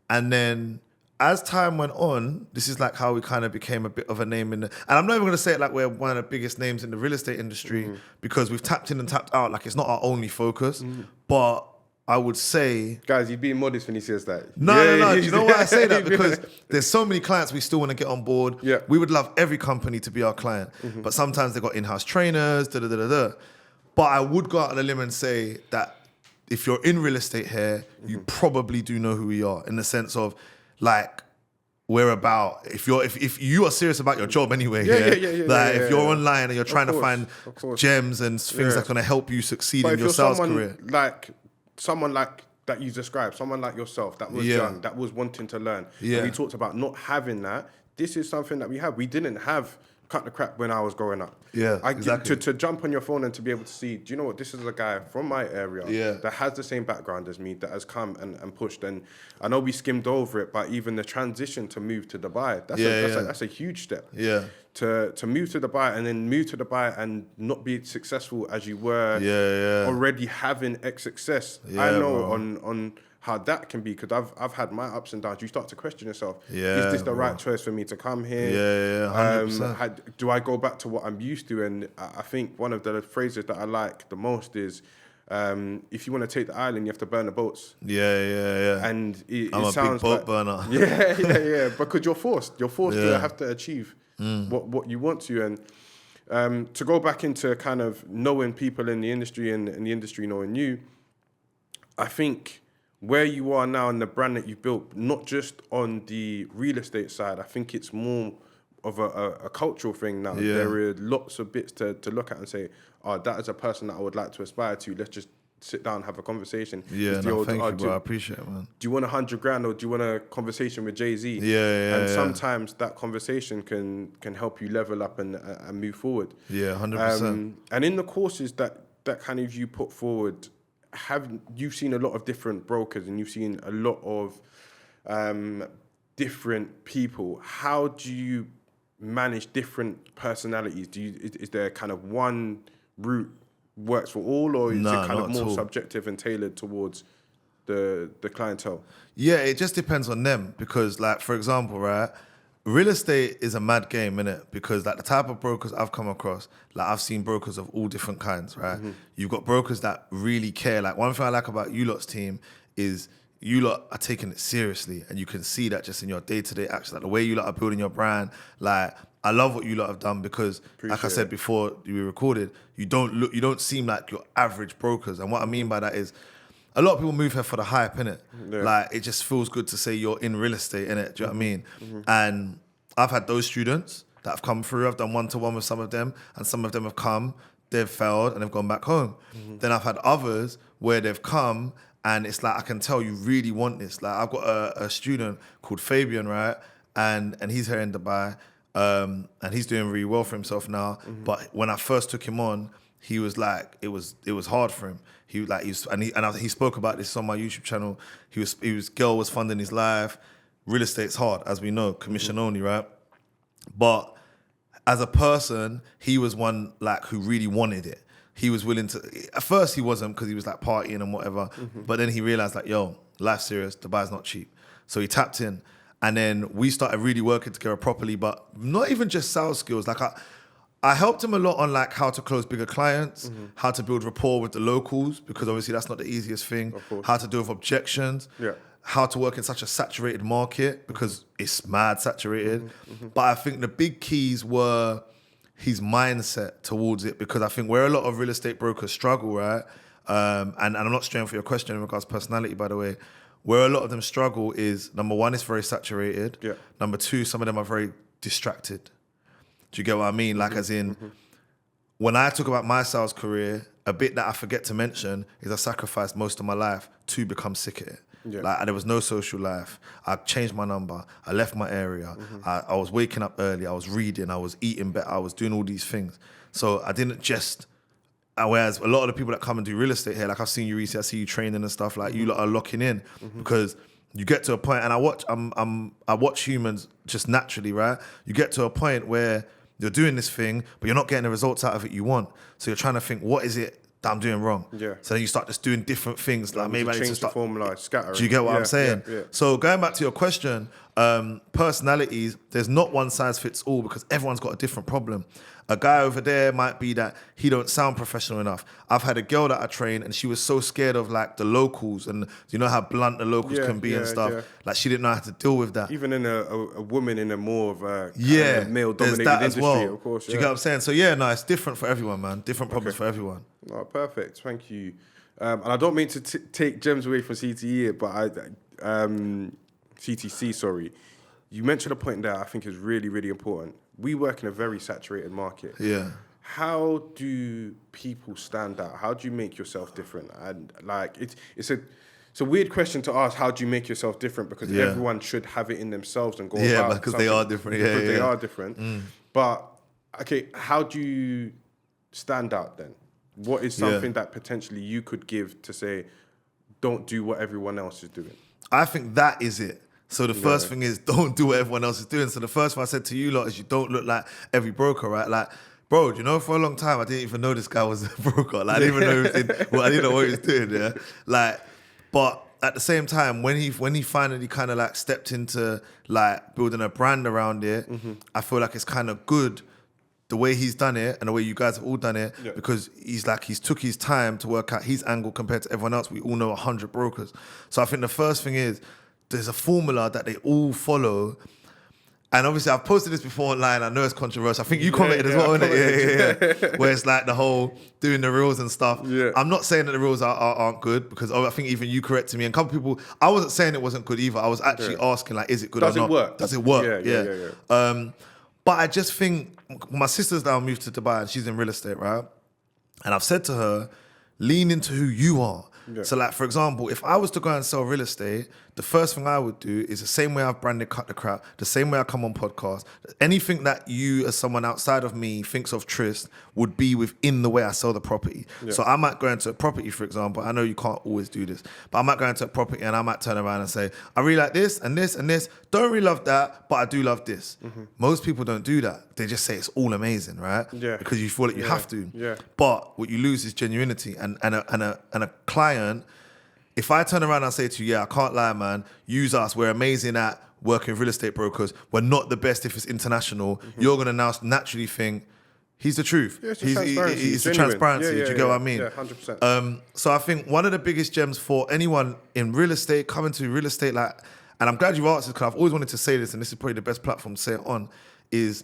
And then as time went on, this is like how we kind of became a bit of a name and I'm not even going to say it like we're one of the biggest names in the real estate industry because we've tapped in and tapped out. Like, it's not our only focus, but I would say... Guys, you're being modest when he says that. No. Do you know why I say that? Because there's so many clients we still want to get on board. We would love every company to be our client. But sometimes they've got in-house trainers, But I would go out on a limb and say that if you're in real estate here, you probably do know who we are in the sense of, like, we're about, if you are serious about your job anyway, if you're online and you're trying to find gems and things that's going to help you succeed in your sales career. Like, someone like that you described, someone like yourself that was young, that was wanting to learn. Yeah. And we talked about not having that. This is something that we have. We didn't have Cut the Crap when I was growing up. Yeah, exactly. To jump on your phone and to be able to see, do you know what, this is a guy from my area that has the same background as me, that has come and pushed. And I know we skimmed over it, but even the transition to move to Dubai, that's a huge step. Yeah. To move to Dubai and then move to Dubai and not be successful as you were already having success. I know on how that can be, because I've had my ups and downs. You start to question yourself. Is this the right choice for me to come here? 100%. Do I go back to what I'm used to? And I think one of the phrases that I like the most is, if you want to take the island, you have to burn the boats. And I'm a big boat burner. Because you're forced to have to achieve what you want to. And to go back into kind of knowing people in the industry and the industry knowing you, I think where you are now and the brand that you've built, not just on the real estate side, I think it's more of a cultural thing now. There are lots of bits to look at and say, that is a person that I would like to aspire to. Let's just sit down and have a conversation. Thank you, bro. I appreciate it, man. Do you want 100 grand or do you want a conversation with Jay-Z? And sometimes that conversation can help you level up and move forward. 100%. And in the courses that kind of you put forward, you've seen a lot of different brokers and you've seen a lot of different people. How do you manage different personalities? Is there kind of one route works for all, or is it kind of more subjective and tailored towards the clientele? Yeah, it just depends on them, because like, for example, right, real estate is a mad game, innit? Because like the type of brokers I've come across, like I've seen brokers of all different kinds, right? You've got brokers that really care. Like one thing I like about you lot's team is you lot are taking it seriously, and you can see that just in your day-to-day actions, like the way you lot are building your brand. Like I love what you lot have done, because like I said before we recorded, you don't seem like your average brokers. And what I mean by that is, a lot of people move here for the hype, innit? Like, it just feels good to say you're in real estate, innit? Do you know what I mean? And I've had those students that have come through. I've done one-to-one with some of them, and some of them have come, they've failed, and they've gone back home. Then I've had others where they've come, and it's like, I can tell you really want this. Like, I've got a student called Fabian, right? And he's here in Dubai, and he's doing really well for himself now. But when I first took him on, he was like, it was hard for him. He spoke about this on my YouTube channel. Girl was funding his life. Real estate's hard, as we know, commission only, right? But as a person, he was one like who really wanted it. He was willing to. At first, he wasn't, because he was like partying and whatever. But then he realized, like, yo, life's serious. Dubai's not cheap. So he tapped in, and then we started really working together properly. But not even just sales skills. Like I helped him a lot on like how to close bigger clients, how to build rapport with the locals, because obviously that's not the easiest thing. How to deal with objections, how to work in such a saturated market, because it's mad saturated. But I think the big keys were his mindset towards it, because I think where a lot of real estate brokers struggle, right? And I'm not straying for your question in regards to personality, by the way. Where a lot of them struggle is, number one, it's very saturated. Number two, some of them are very distracted. Do you get what I mean? Like, as in, when I talk about my sales career, a bit that I forget to mention is I sacrificed most of my life to become sick at it. Like, there was no social life. I changed my number. I left my area. I was waking up early. I was reading. I was eating better. I was doing all these things. So I didn't just... Whereas a lot of the people that come and do real estate here, like I've seen you recently, I see you training and stuff, like you lot are locking in, because you get to a point, and I watch humans just naturally, right? You get to a point where you're doing this thing, but you're not getting the results out of it you want. So you're trying to think, what is it that I'm doing wrong? So then you start just doing different things. Like maybe I need to start... the formula, scattering. Do you get what I'm saying? So going back to your question, personalities, there's not one size fits all, because everyone's got a different problem. A guy over there might be that he don't sound professional enough. I've had a girl that I trained, and she was so scared of like the locals, and you know how blunt the locals can be and stuff. Like, she didn't know how to deal with that. Even in a woman in a more of a male-dominated industry, well. Of course. Do you get what I'm saying? So it's different for everyone, man. Different problems for everyone. Oh, perfect. Thank you. And I don't mean to take gems away from CTE, but CTC, sorry. You mentioned a point there I think is really, really important. We work in a very saturated market. how do people stand out? How do you make yourself different? And like it's a weird question to ask. How do you make yourself different? Because everyone should have it in themselves and go about because they are different. Yeah, because they are different. But okay, how do you stand out then? What is something that potentially you could give to say, don't do what everyone else is doing? I think that is it. So the first thing is don't do what everyone else is doing. So the first thing I said to you lot is you don't look like every broker, right? Like, bro, you know, for a long time I didn't even know this guy was a broker. Like, I didn't even know I didn't know what he was doing. Yeah, like, but at the same time, when he finally kind of like stepped into like building a brand around it, I feel like it's kind of good the way he's done it and the way you guys have all done it, because he's took his time to work out his angle compared to everyone else. We all know 100 brokers. So I think the first thing is there's a formula that they all follow. And obviously I've posted this before online. I know it's controversial. I think you commented as well, innit? Yeah. Where it's like the whole doing the reels and stuff. Yeah. I'm not saying that the reels aren't good, because I think even you corrected me. And a couple people, I wasn't saying it wasn't good either. I was actually asking, like, is it good or not? Does it work? Yeah. But I just think, my sister's now moved to Dubai and she's in real estate, right? And I've said to her, lean into who you are. Yeah. So like, for example, if I was to go and sell real estate, the first thing I would do is the same way I've branded Cut the Crap, the same way I come on podcasts, anything that you as someone outside of me thinks of Trist would be within the way I sell the property. Yeah. So I might go into a property, for example. I know you can't always do this, but I might go into a property and I might turn around and say, I really like this and this and this. Don't really love that, but I do love this. Most people don't do that. They just say it's all amazing, right? Yeah. Because you feel like you have to. Yeah. But what you lose is genuinity. And a client, if I turn around and say to you, yeah, I can't lie, man, use us, we're amazing at working with real estate brokers, we're not the best if it's international, you're going to now naturally think, he's the truth. Yeah, it's the transparency. Do you get what I mean? Yeah, 100%. So I think one of the biggest gems for anyone in real estate, coming to real estate, like, and I'm glad you asked this because I've always wanted to say this, and this is probably the best platform to say it on, is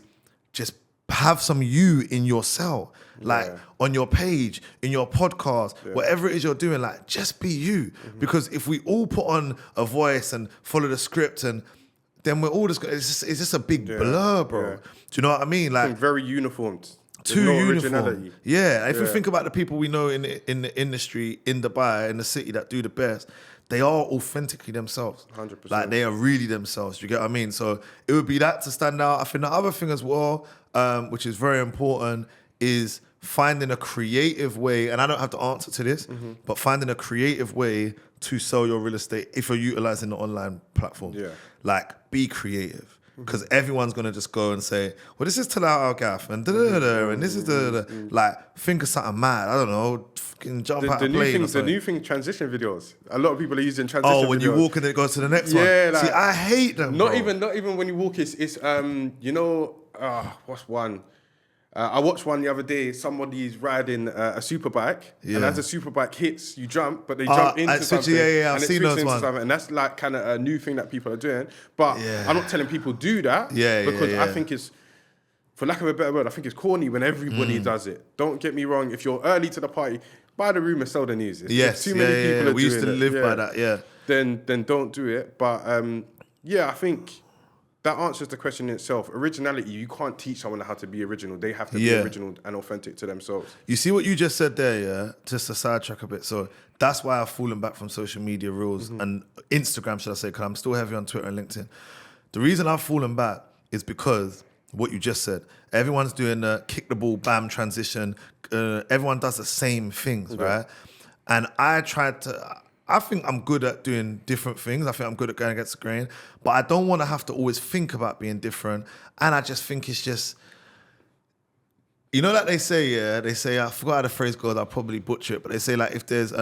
just have some you in your cell. Like on your page, in your podcast, whatever it is you're doing, like just be you. Because if we all put on a voice and follow the script, and then we're all just, it's just a big blur, bro. Do you know what I mean? Like very uniformed. Too uniform. Yeah. If you think about the people we know in the industry, in Dubai, in the city that do the best, they are authentically themselves. 100%. Like they are really themselves. You get what I mean? So it would be that to stand out. I think the other thing as well, which is very important, is finding a creative way, and I don't have to answer to this, but finding a creative way to sell your real estate if you're utilizing the online platform. Yeah. Like, be creative. Because everyone's going to just go and say, well, this is Talau Al Gaff and da-da-da-da, and this is da-da-da. Like, think of something mad. I don't know, fucking jump out of a plane or something. The new thing, transition videos. A lot of people are using transition videos. Oh, when you walk and it goes to the next one. Yeah. Like, see, I hate them, not even when you walk, it's you know, what's one? I watched one the other day. Somebody's riding a superbike, and as the superbike hits, you jump, but they jump into something. I've seen those ones. And that's like kind of a new thing that people are doing. But I'm not telling people do that because I think it's, for lack of a better word, I think it's corny when everybody does it. Don't get me wrong. If you're early to the party, buy the room and sell the news. Yes, too many people are we used to live by that. Yeah. Then don't do it. But I think that answers the question in itself. Originality, you can't teach someone how to be original. They have to be original and authentic to themselves. You see what you just said there, yeah? Just to sidetrack a bit. So that's why I've fallen back from social media rules and Instagram, should I say, because I'm still heavy on Twitter and LinkedIn. The reason I've fallen back is because what you just said. Everyone's doing the kick the ball, bam, transition. Everyone does the same things, right? And I think I'm good at doing different things. I think I'm good at going against the grain. But I don't want to have to always think about being different. And I just think it's just, you know, like they say, I forgot how the phrase goes, I'll probably butcher it, but they say like if there's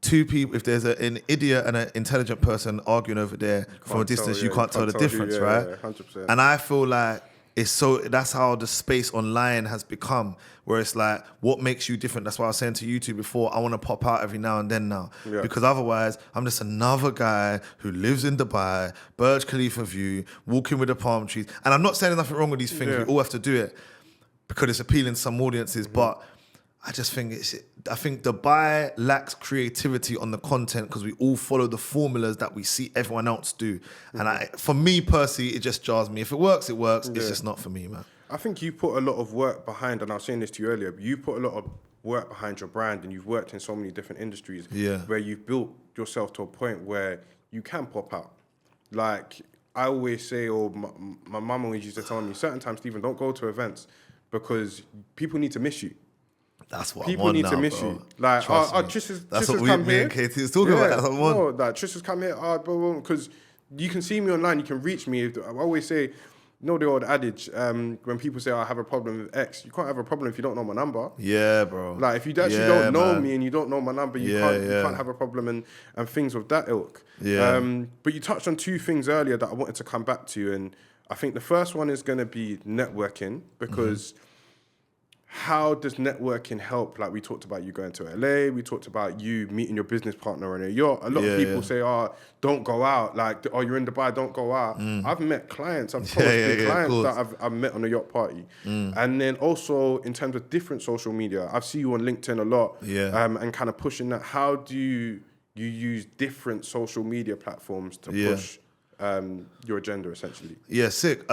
two people, if there's an idiot and an intelligent person arguing over there from a distance, you can't tell the difference, right? Yeah, 100%. And I feel like that's how the space online has become, where it's like, what makes you different? That's why I was saying to you two before, I want to pop out every now and then now. Yeah. Because otherwise, I'm just another guy who lives in Dubai, Burj Khalifa view, walking with the palm trees. And I'm not saying there's nothing wrong with these things. We all have to do it because it's appealing to some audiences. But I just think I think Dubai lacks creativity on the content because we all follow the formulas that we see everyone else do. And for me personally, it just jars me. If it works, it works. It's just not for me, man. I think you put a lot of work behind, and I was saying this to you earlier, but you put a lot of work behind your brand, and you've worked in so many different industries where you've built yourself to a point where you can pop out. Like I always say, or my mum always used to tell me, certain times, Stephen, don't go to events because people need to miss you. That's what people I'm on need now, to miss bro. you. Like, That's what me and Katie is talking about. That's what I'm on. No, like Trish has come here, because you can see me online, you can reach me. I always say, the old adage, when people say, I have a problem with X, you can't have a problem if you don't know my number. Yeah, bro. Like, if you actually don't know me and you don't know my number, you can't have a problem and things of that ilk. Yeah. But you touched on two things earlier that I wanted to come back to. And I think the first one is going to be networking, because how does networking help? Like we talked about you going to LA, we talked about you meeting your business partner on a yacht. A lot of people say, don't go out. Like, you're in Dubai, don't go out. I've met clients, clients that I've met on a yacht party. And then also in terms of different social media, I've seen you on LinkedIn a lot and kind of pushing that. How do you use different social media platforms to push your agenda essentially? Yeah, sick.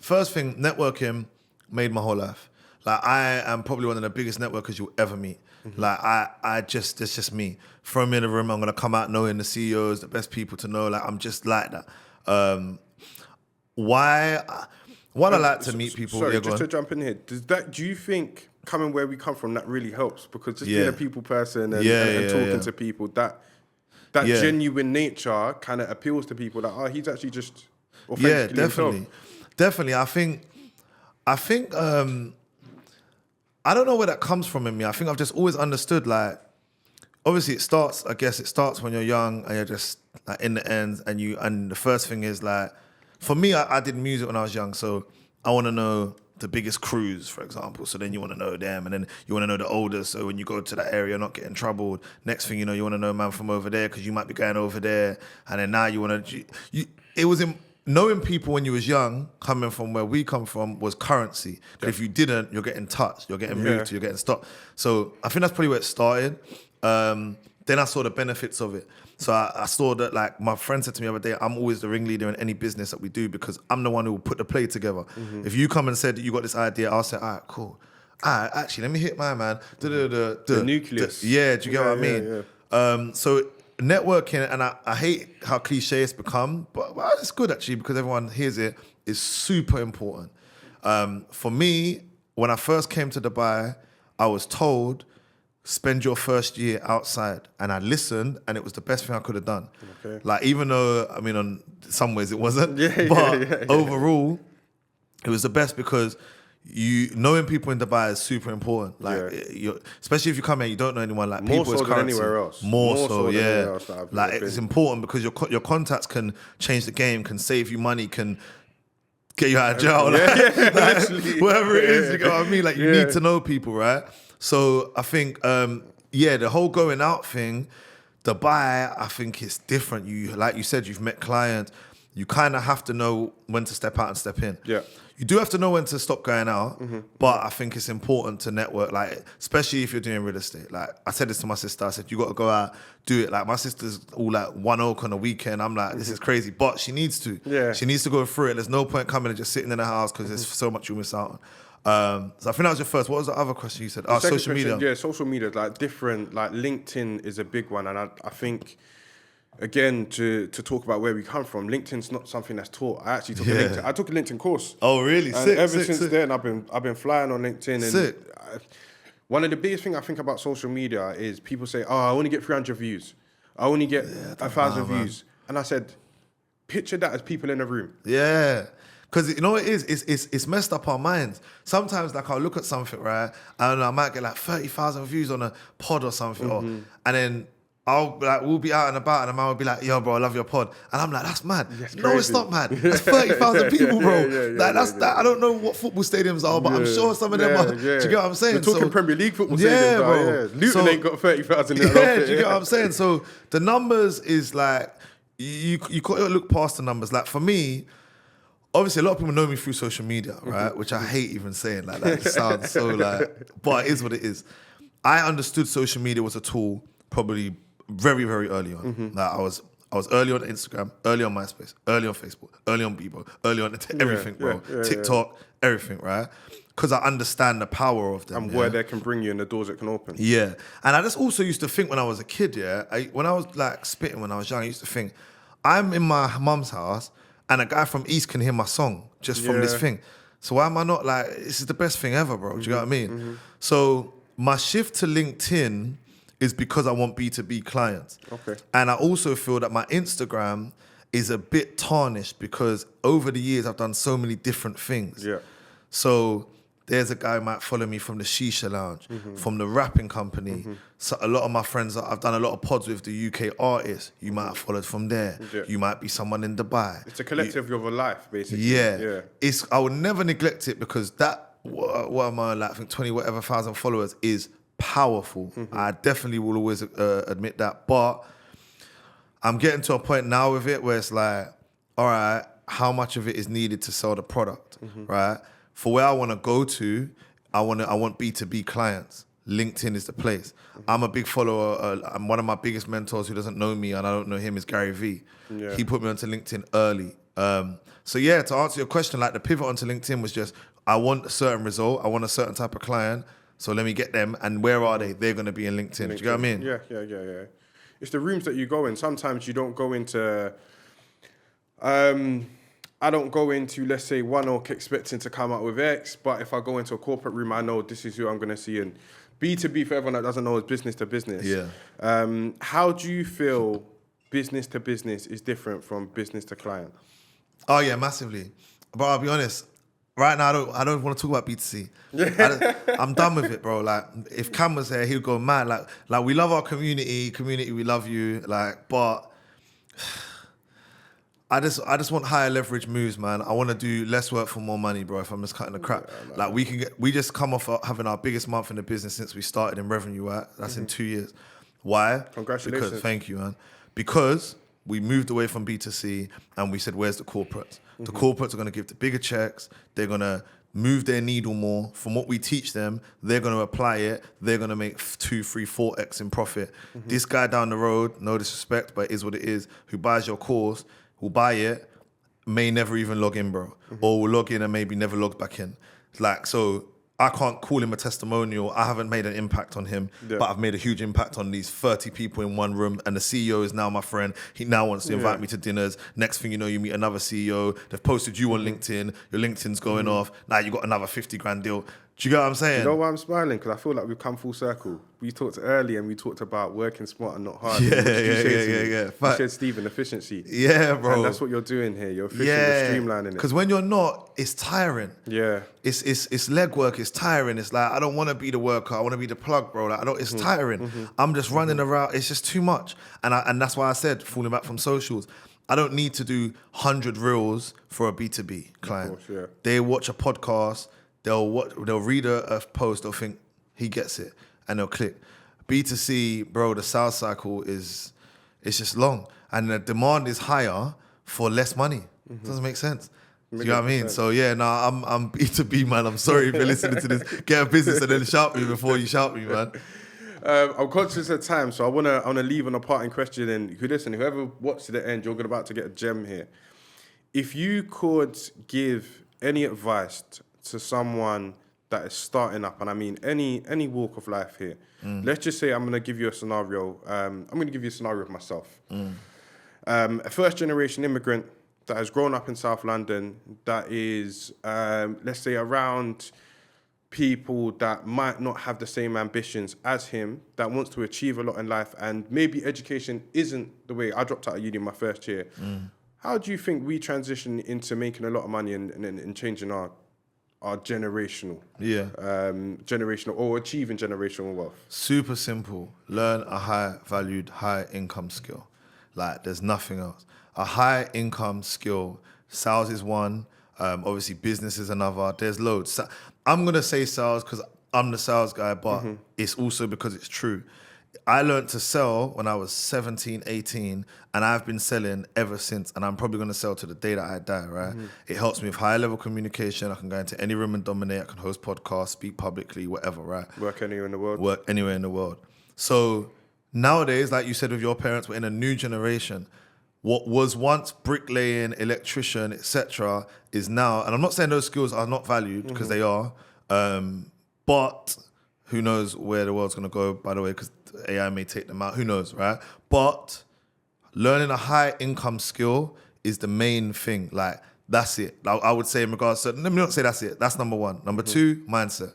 First thing, networking made my whole life. Like, I am probably one of the biggest networkers you'll ever meet. Like, it's just me. Throw me in a room, I'm going to come out knowing the CEOs, the best people to know. Like, I'm just like that. Why I like to meet people... Sorry, just to jump in here. Do you think, coming where we come from, that really helps? Because just being a people person and talking to people, that genuine nature kind of appeals to people. That, he's actually just authentically definitely. himself. Definitely. I think I don't know where that comes from in me. I think I've just always understood, like, obviously it starts when you're young and you're just like in the end, and the first thing is like, for me, I did music when I was young, so I want to know the biggest crews, for example. So then you want to know them, and then you want to know the oldest. So when you go to that area, you're not getting troubled. Next thing you know, you want to know man from over there because you might be going over there, and then now you want to. It was in. Knowing people when you was young, coming from where we come from, was currency. If you didn't, you're getting touched, you're getting moved to, you're getting stopped. So I think that's probably where it started. Then I saw the benefits of it. So I saw that, like, my friend said to me the other day, I'm always the ringleader in any business that we do because I'm the one who will put the play together. If you come and said that you got this idea, I'll say, all right, cool. All right, actually, let me hit my man. The nucleus. Do you get what I mean? So networking, and I hate how cliche it's become, but it's good actually because everyone hears it, is super important. For me, when I first came to Dubai, I was told, spend your first year outside. And I listened, and it was the best thing I could have done. Okay. Like, even though, I mean, on some ways it wasn't, overall, it was the best because knowing people in Dubai is super important. Like, especially if you come here, you don't know anyone. Like, more people so than anywhere else. More so, yeah. Like, it's important because your contacts can change the game, can save you money, can get you out of jail, like, whatever it is. You know what I mean? Like, you need to know people, right? So I think, the whole going out thing, Dubai, I think it's different. Like you said, you've met clients. You kind of have to know when to step out and step in. Yeah. You do have to know when to stop going out, but I think it's important to network, like, especially if you're doing real estate. Like, I said this to my sister, I said, you got to go out, do it. Like, my sister's all like one oak on a weekend. I'm like, this is crazy, but she needs to. Yeah. She needs to go through it. There's no point coming and just sitting in the house because there's so much you miss out on. So I think that was your first. What was the other question you said? Social media. Yeah, social media, like different, like LinkedIn is a big one. And I think, again, to talk about where we come from, LinkedIn's not something that's taught. I actually took a LinkedIn course. Oh, really? And ever since then, I've been flying on LinkedIn. And one of the biggest things I think about social media is people say, I only get 300 views. I only get 1,000 views. And I said, picture that as people in a room. Yeah. Because you know what it is? It's messed up our minds. Sometimes, like, I'll look at something, right? And I might get like 30,000 views on a pod or something. And then we'll be out and about, and a man will be like, "Yo, bro, I love your pod," and I'm like, "That's mad." No, it's not mad. That's 30,000 people, bro. I don't know what football stadiums are, but I'm sure some of them are. Do you get what I'm saying? We're talking Premier League football stadiums, bro. Luton ain't got 30,000. Do you get what I'm saying? So the numbers is like you got to look past the numbers. Like, for me, obviously, a lot of people know me through social media, right? Which I hate even saying like that. It sounds so like, but it is what it is. I understood social media was a tool probably very, very early on. Like, I was I was early on Instagram, early on MySpace, early on Facebook, early on Bebo, early on everything, bro. TikTok, everything, right? Because I understand the power of them. And where they can bring you and the doors it can open. Yeah. And I just also used to think when I was a kid, when I was like spitting when I was young, I used to think, I'm in my mum's house and a guy from East can hear my song just from this thing. So why am I not like, this is the best thing ever, bro. Do you know what I mean? So my shift to LinkedIn is because I want B2B clients. Okay. And I also feel that my Instagram is a bit tarnished because over the years I've done so many different things. Yeah. So there's a guy who might follow me from the Shisha Lounge, from the rapping company. So a lot of my friends, I've done a lot of pods with the UK artists. You might have followed from there. Yeah. You might be someone in Dubai. It's a collective of a life, basically. Yeah. I would never neglect it because that, what am I like, I think 20 whatever thousand followers is powerful. I definitely will always admit that. But I'm getting to a point now with it where it's like, all right, how much of it is needed to sell the product, right? For where I want to go to, I want B2B clients. LinkedIn is the place. I'm a big follower. I'm one of my biggest mentors who doesn't know me and I don't know him is Gary V. Yeah. He put me onto LinkedIn early. So yeah, to answer your question, like the pivot onto LinkedIn was just, I want a certain result. I want a certain type of client. So let me get them. And where are they? They're going to be in LinkedIn. Do you know what I mean? Yeah. It's the rooms that you go in. Sometimes you don't go into... I don't go into, let's say, One Oak expecting to come out with X, but if I go into a corporate room, I know this is who I'm going to see. And B2B, for everyone that doesn't know, is business to business. Yeah. How do you feel business to business is different from business to client? Oh, yeah, massively. But I'll be honest, right now, I don't want to talk about B2C. I'm done with it, bro. Like, if Cam was here, he'd go mad. Like we love our community, we love you. Like, but... I just want higher leverage moves, man. I want to do less work for more money, bro. If I'm just cutting the crap, like we just come off having our biggest month in the business since we started in revenue. Right? That's in 2 years. Why? Congratulations. Because, thank you, man. Because we moved away from B2C and we said, where's the corporates? The corporates are going to give the bigger checks. They're going to move their needle more. From what we teach them, they're going to apply it. They're going to make 2, 3, 4x in profit. This guy down the road, no disrespect, but it is what it is, who buys your course, will buy it, may never even log in, bro. Or will log in and maybe never log back in. Like, so I can't call him a testimonial. I haven't made an impact on him, but I've made a huge impact on these 30 people in one room. And the CEO is now my friend. He now wants to invite me to dinners. Next thing you know, you meet another CEO. They've posted you on LinkedIn. Your LinkedIn's going off. Now you got another 50 grand deal. Do you get what I'm saying? You know why I'm smiling? Because I feel like we've come full circle. We talked early and we talked about working smart and not hard. Yeah. You said, Stephen, efficiency. Yeah, bro. And that's what you're doing here. You're efficient, you're streamlining it. Because when you're not, it's tiring. Yeah. It's leg work, it's tiring. It's like, I don't want to be the worker, I want to be the plug, bro. Like, it's tiring. I'm just running around, it's just too much. And that's why I said, falling back from socials, I don't need to do 100 reels for a B2B client. Of course, They watch a podcast, they'll read a post, they'll think, he gets it, and they'll click. B2C, bro, the sales cycle it's just long. And the demand is higher for less money. Doesn't make sense. Do you know what I mean? So yeah, I'm B2B, man. I'm sorry if you're listening to this. Get a business and then shout me before you shout me, man. I'm conscious of time, so I wanna leave on a parting question. And whoever watched to the end, you're about to get a gem here. If you could give any advice to someone that is starting up, and I mean any walk of life here. Let's just say I'm going to give you a scenario. I'm going to give you a scenario of myself. A first-generation immigrant that has grown up in South London, that is, let's say, around people that might not have the same ambitions as him, that wants to achieve a lot in life, and maybe education isn't the way. I dropped out of uni in my first year. How do you think we transition into making a lot of money and changing our generational, generational or achieving generational wealth? Super simple. Learn a high-valued, high-income skill. Like, there's nothing else. A high-income skill. Sales is one. Obviously, business is another. There's loads. I'm going to say sales because I'm the sales guy, but it's also because it's true. I learned to sell when I was 17, 18, and I've been selling ever since, and I'm probably going to sell to the day that I die, right? It helps me with high-level communication. I can go into any room and dominate. I can host podcasts, speak publicly, whatever, right? Work anywhere in the world. Work anywhere in the world. So nowadays, like you said with your parents, we're in a new generation. what was once bricklaying, electrician, etc., is now, and I'm not saying those skills are not valued, because they are, but who knows where the world's going to go, by the way, because AI may take them out, who knows, right? But learning a high income skill is the main thing. Like, that's it. I would say in regards to, let me not say that's it. That's number one. Number two, mindset.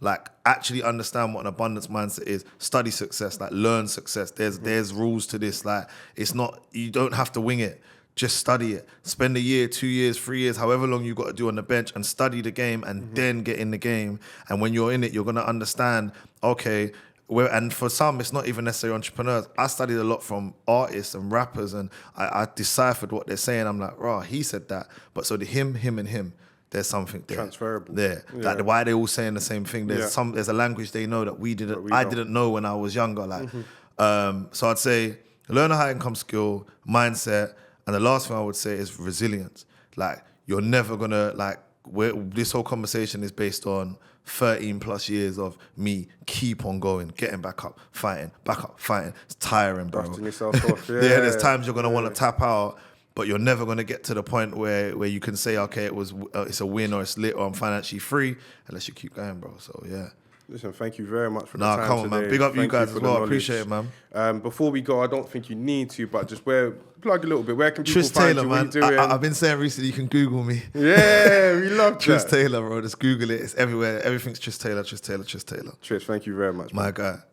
Like, actually understand what an abundance mindset is. Study success, like learn success. There's rules to this. Like, it's not, you don't have to wing it. Just study it. Spend a year, 2 years, 3 years, however long you got to do on the bench, and study the game, and then get in the game. And when you're in it, you're going to understand, okay, and for some, it's not even necessarily entrepreneurs. I studied a lot from artists and rappers, and I deciphered what they're saying. I'm like, oh, he said that. But so the him, and him, there's something there. Transferable. There. Yeah. Like, why they all saying the same thing. There's a language they know that I didn't know when I was younger. Like, so I'd say learn a high income skill, mindset, and the last thing I would say is resilience. Like, you're never gonna, like, this whole conversation is based on 13 plus years of me keep on going, getting back up, fighting. It's tiring, bro. Dusting yourself off. Yeah, there's times you're gonna want to tap out, but you're never gonna get to the point where you can say, okay, it's a win, or it's lit, or I'm financially free, unless you keep going, bro. So yeah. Listen, thank you very much for the time come on, today. man. Big up you guys as well. I knowledge. appreciate it, man. Before we go, I don't think you need to, but just plug a little bit. Where can people Trist find Taylor, you? man. What are you doing? I've been saying recently, you can Google me. Yeah, we love that. Trist Taylor, bro. Just Google it. It's everywhere. Everything's Trist Taylor. Trist, thank you very much. My guy.